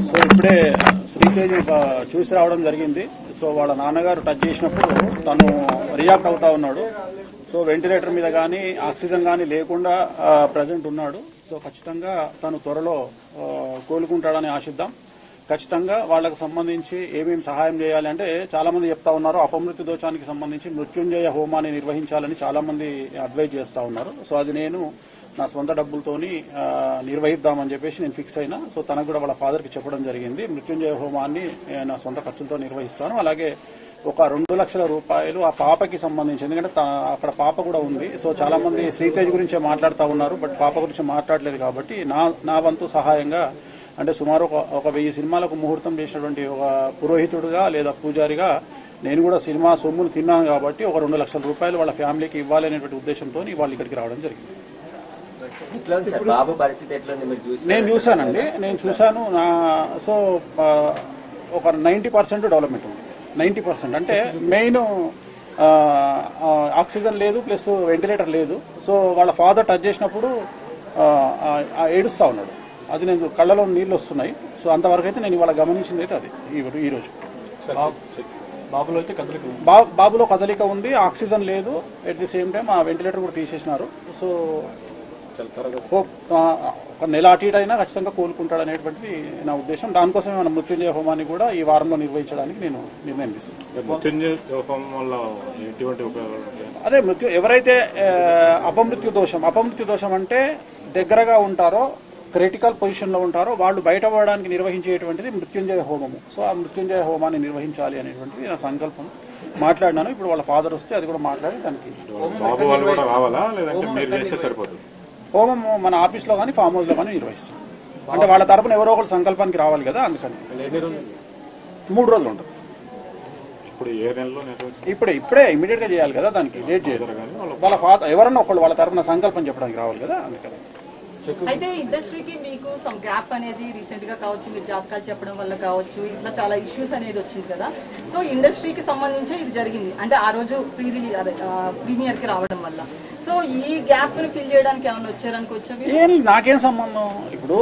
So ఇప్పుడే శ్రీతేజ్ చూసి రావడం జరిగింది. సో వాళ్ళ నాన్నగారు టచ్ చేసినప్పుడు తను రియాక్ట్ అవుతా ఉన్నాడు. సో వెంటిలేటర్ మీద కానీ ఆక్సిజన్ కానీ లేకుండా ప్రజెంట్ ఉన్నాడు. సో ఖచ్చితంగా తను త్వరలో కోలుకుంటాడని ఆశిద్దాం. ఖచ్చితంగా వాళ్లకు సంబంధించి ఏమేమి సహాయం చేయాలి అంటే చాలా మంది చెప్తా ఉన్నారు, అపమృత్యు దోషానికి సంబంధించి మృత్యుంజయ హోమాన్ని నిర్వహించాలని చాలా మంది అడ్వైజ్ చేస్తా ఉన్నారు. సో అది నేను నా సొంత డబ్బులతోని నిర్వహిద్దామని చెప్పేసి నేను ఫిక్స్ అయినా. సో తనకు కూడా వాళ్ళ ఫాదర్కి చెప్పడం జరిగింది, మృత్యుంజయ హోమాన్ని నా సొంత ఖర్చులతో నిర్వహిస్తాను. అలాగే ఒక 2 లక్షల రూపాయలు ఆ పాపకి సంబంధించి, ఎందుకంటే అక్కడ పాప కూడా ఉంది. సో చాలా మంది శ్రీతేజ్ గురించే మాట్లాడుతూ ఉన్నారు, బట్ పాప గురించి మాట్లాడలేదు. కాబట్టి నా వంతు సహాయంగా అంటే సుమారు ఒక 1000 సినిమాలకు ముహూర్తం చేసినటువంటి ఒక పురోహితుడుగా లేదా పూజారిగా నేను కూడా సినిమా సొమ్మును తిన్నాను. కాబట్టి ఒక 2 లక్షల రూపాయలు వాళ్ళ ఫ్యామిలీకి ఇవ్వాలి అనేటువంటి ఉద్దేశంతో వాళ్ళు ఇక్కడికి రావడం జరిగింది. నేను చూశానండి, నేను చూశాను. సో ఒక 90% డెవలప్మెంట్ ఉంది. 90% అంటే మెయిన్ ఆక్సిజన్ లేదు, ప్లస్ వెంటిలేటర్ లేదు. సో వాళ్ళ ఫాదర్ టచ్ చేసినప్పుడు ఏడుస్తా ఉన్నాడు. అది నేను కళ్ళలో నీళ్లు వస్తున్నాయి. సో అంతవరకు అయితే నేను ఇవాళ గమనించింది అయితే అది ఈ రోజు. బాబులో కదలిక ఉంది, ఆక్సిజన్ లేదు. ఎట్ ది సేమ్ టైం ఆ వెంటిలేటర్ కూడా తీసేసినారు. సో ఒక నెల అటు ఇటు అయినా ఖచ్చితంగా కోలుకుంటాడు అనేటువంటిది నా ఉద్దేశం. దానికోసమే మన మృత్యుంజయ హోమాన్ని కూడా ఈ వారంలో నిర్వహించడానికి నేను నిర్ణయం తీసుకున్నాను. అదే ఎవరైతే అపమృత్యు దోషం అంటే దగ్గరగా ఉంటారో, క్రిటికల్ పొజిషన్ లో ఉంటారో వాళ్ళు బయటపడడానికి నిర్వహించేటువంటిది మృత్యుంజయ హోమము. సో ఆ మృత్యుంజయ హోమాన్ని నిర్వహించాలి అనేటువంటిది నా సంకల్పం. మాట్లాడినాను. ఇప్పుడు వాళ్ళ ఫాదర్ వస్తే అది కూడా మాట్లాడి దానికి హోమం మన ఆఫీస్లో కానీ ఫామ్ హౌస్ లో కానీ నిర్వహిస్తాం. అంటే వాళ్ళ తరపున ఎవరో ఒకరు సంకల్పానికి రావాలి కదా, అందుకని 3 రోజులు ఉంటుంది. ఇప్పుడే ఇమీడియట్ గా చేయాలి కదా, దానికి లేట్ చేయదు. వాళ్ళ ఫాదర్ ఎవరన్నా ఒకళ్ళు వాళ్ళ తరపున సంకల్పం చెప్పడానికి రావాలి కదా, అందుకని. అయితే ఇండస్ట్రీకి మీకు సమ్ గ్యాప్ అనేది రీసెంట్ గా కావచ్చు, మీరు జాతకాలు చెప్పడం వల్ల కావచ్చు, ఇట్లా చాలా ఇష్యూస్ అనేది వచ్చింది కదా. సో ఇండస్ట్రీకి సంబంధించి ఇది జరిగింది అంటే ఆ రోజు ప్రీమియర్ కి రావడం వల్ల. సో ఈ గ్యాప్ ని ఫిల్ చేయడానికి ఏమైనా వచ్చారనుకోవచ్చు? నాకేం సంబంధం. ఇప్పుడు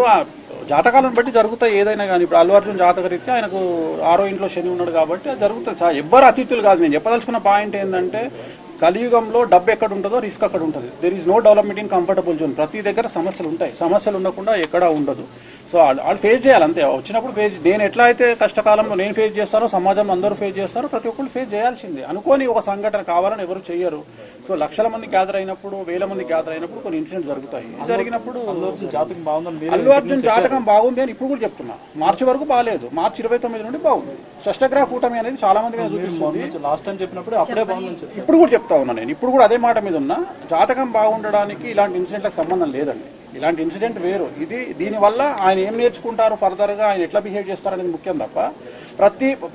జాతకాలను బట్టి జరుగుతాయి ఏదైనా కానీ. ఇప్పుడు అల్లు అర్జున్ జాతకరీత్యా ఆయనకు 6వ ఇంట్లో శని ఉన్నాడు కాబట్టి అది జరుగుతుంది. ఎవ్వరు అతిథులు కాదు. నేను చెప్పదలుచుకున్న పాయింట్ ఏంటంటే కలియుగంలో డబ్బు ఎక్కడ ఉంటుందో రిస్క్ అక్కడ ఉంటుంది. There is no development in comfortable zone. ప్రతి దగ్గర సమస్యలు ఉంటాయి. సమస్యలు ఉండకుండా ఎక్కడా ఉండదు. సో వాళ్ళు ఫేస్ చేయాలి అంతే. వచ్చినప్పుడు నేను ఎట్లా అయితే కష్టకాలంలో నేను ఫేస్ చేస్తానో సమాజంలో అందరూ ఫేస్ చేస్తారో ప్రతి ఒక్కరు ఫేస్ చేయాల్సిందే. అనుకోని ఒక సంఘటన కావాలని ఎవరు చెయ్యరు. సో లక్షల మంది గ్యాదర్ అయినప్పుడు, 1000 మంది గ్యాదర్ అయినప్పుడు కొన్ని ఇన్సిడెంట్స్ జరుగుతాయి. జరిగినప్పుడు అల్లు అర్జున్ జాతకం బాగుంది అని ఇప్పుడు కూడా చెప్తున్నా. మార్చి వరకు బాగాలేదు, మార్చి 29 నుండి బాగుంది. షష్టగ్రహ కూటమి అనేది చాలా మంది చూపిస్తుంది. ఇప్పుడు కూడా చెప్తా ఉన్నా నేను. ఇప్పుడు కూడా అదే మాట మీద ఉన్నా. జాతకం బాగుండడానికి ఇలాంటి ఇన్సిడెంట్లకు సంబంధం లేదండి. ఇలాంటి ఇన్సిడెంట్ వేరు. దీనివల్ల ఆయన ఏం నేర్చుకుంటారు, ఫర్దర్ గా ఆయన ఎట్లా బిహేవ్ చేస్తారనేది ముఖ్యం తప్ప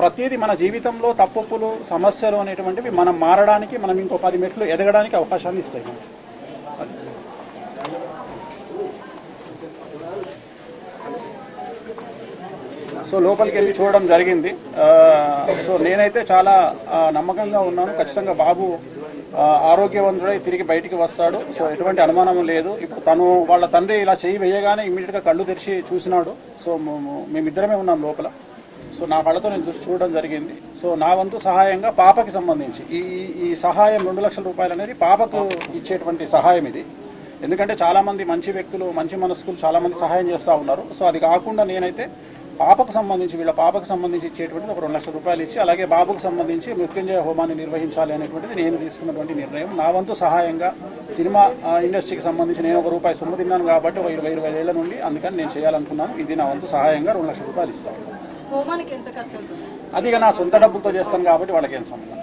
ప్రతిదీ మన జీవితంలో తప్పులు, సమస్యలు అనేటువంటివి మనం మారడానికి, మనం ఇంకో 10 మెట్లు ఎదగడానికి అవకాశాన్ని ఇస్తాయి. సో లోపలికి వెళ్ళి చూడడం జరిగింది. సో నేనైతే చాలా నమ్మకంగా ఉన్నాను. ఖచ్చితంగా బాబు ఆరోగ్యవంతుడై తిరిగి బయటికి వస్తాడు. సో ఎటువంటి అనుమానం లేదు. ఇప్పుడు వాళ్ళ తండ్రి ఇలా చేయి వేయగానే ఇమ్మీడియట్ గా కళ్ళు తెరిచి చూసినాడు. సో మేమిద్దరమే ఉన్నాం లోపల. సో నా కళ్ళతో నేను చూడడం జరిగింది. సో నా వంతు సహాయంగా పాపకి సంబంధించి ఈ సహాయం 2 లక్షల రూపాయలు అనేది పాపకు ఇచ్చేటువంటి సహాయం ఇది. ఎందుకంటే చాలా మంది మంచి వ్యక్తులు, మంచి మనస్కులు చాలా మంది సహాయం చేస్తా ఉన్నారు. సో అది కాకుండా నేనైతే వీళ్ళ పాపకు సంబంధించి ఇచ్చేటువంటి ఒక 2 లక్షల రూపాయలు ఇచ్చి, అలాగే బాబుకు సంబంధించి మృత్యుంజయ హోమాన్ని నిర్వహించాలి అనేటువంటిది నేను తీసుకున్నటువంటి నిర్ణయం. నా వంతు సహాయంగా సినిమా ఇండస్ట్రీకి సంబంధించి నేను ఒక రూపాయి సొమ్ము తిన్నాను కాబట్టి ఒక 20-25 ఏళ్ల నుండి, అందుకని నేను చేయాలనుకున్నాను. ఇది నా వంతు సహాయంగా 2 లక్షల రూపాయలు ఇస్తాను. అది నా సొంత డబ్బులతో చేస్తాను కాబట్టి వాళ్ళకి ఏం సంబంధం.